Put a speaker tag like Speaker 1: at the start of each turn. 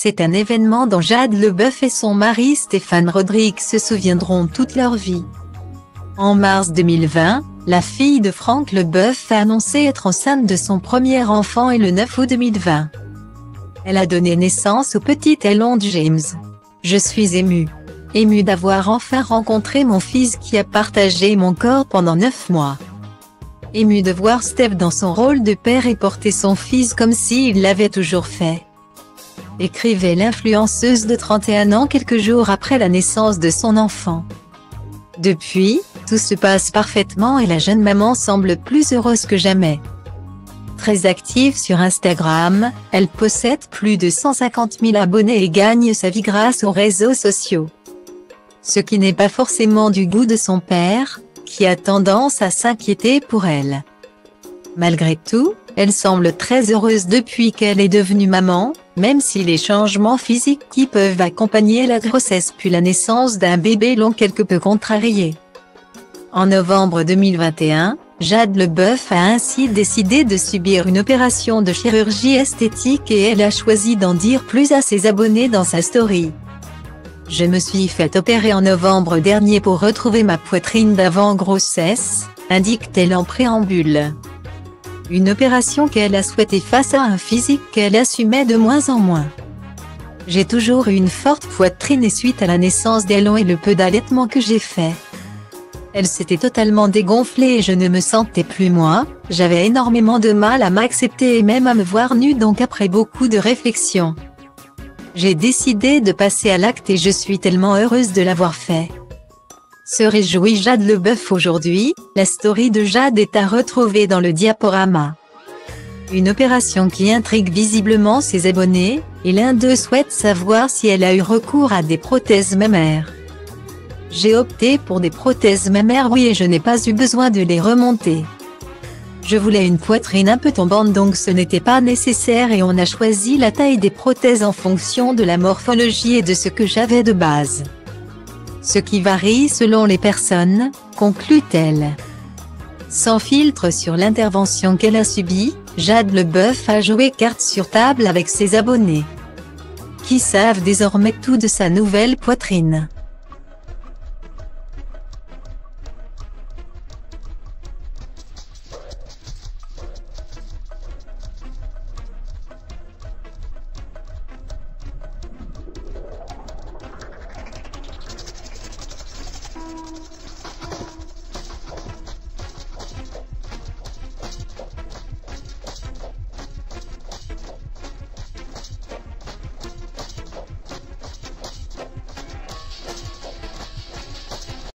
Speaker 1: C'est un événement dont Jade Leboeuf et son mari Stéphane Rodrigue se souviendront toute leur vie. En mars 2020, la fille de Franck Leboeuf a annoncé être enceinte de son premier enfant et le 9 août 2020. Elle a donné naissance au petit Elon James. Je suis émue. Émue d'avoir enfin rencontré mon fils qui a partagé mon corps pendant 9 mois. Émue de voir Steph dans son rôle de père et porter son fils comme s'il l'avait toujours fait. Écrivait l'influenceuse de 31 ans quelques jours après la naissance de son enfant. Depuis, tout se passe parfaitement et la jeune maman semble plus heureuse que jamais. Très active sur Instagram, elle possède plus de 150 000 abonnés et gagne sa vie grâce aux réseaux sociaux. Ce qui n'est pas forcément du goût de son père, qui a tendance à s'inquiéter pour elle. Malgré tout, elle semble très heureuse depuis qu'elle est devenue maman, même si les changements physiques qui peuvent accompagner la grossesse puis la naissance d'un bébé l'ont quelque peu contrariée. En novembre 2021, Jade Leboeuf a ainsi décidé de subir une opération de chirurgie esthétique et elle a choisi d'en dire plus à ses abonnés dans sa story. Je me suis fait opérer en novembre dernier pour retrouver ma poitrine d'avant-grossesse, indique-t-elle en préambule. Une opération qu'elle a souhaitée face à un physique qu'elle assumait de moins en moins. J'ai toujours eu une forte poitrine et suite à la naissance d'Elon et le peu d'allaitement que j'ai fait. Elle s'était totalement dégonflée et je ne me sentais plus moi, j'avais énormément de mal à m'accepter et même à me voir nue donc après beaucoup de réflexion. J'ai décidé de passer à l'acte et je suis tellement heureuse de l'avoir fait. Se réjouit Jade Leboeuf aujourd'hui, la story de Jade est à retrouver dans le diaporama. Une opération qui intrigue visiblement ses abonnés, et l'un d'eux souhaite savoir si elle a eu recours à des prothèses mammaires. J'ai opté pour des prothèses mammaires oui et je n'ai pas eu besoin de les remonter. Je voulais une poitrine un peu tombante donc ce n'était pas nécessaire et on a choisi la taille des prothèses en fonction de la morphologie et de ce que j'avais de base. Ce qui varie selon les personnes, conclut-elle. Sans filtre sur l'intervention qu'elle a subie, Jade Leboeuf a joué carte sur table avec ses abonnés, qui savent désormais tout de sa nouvelle poitrine.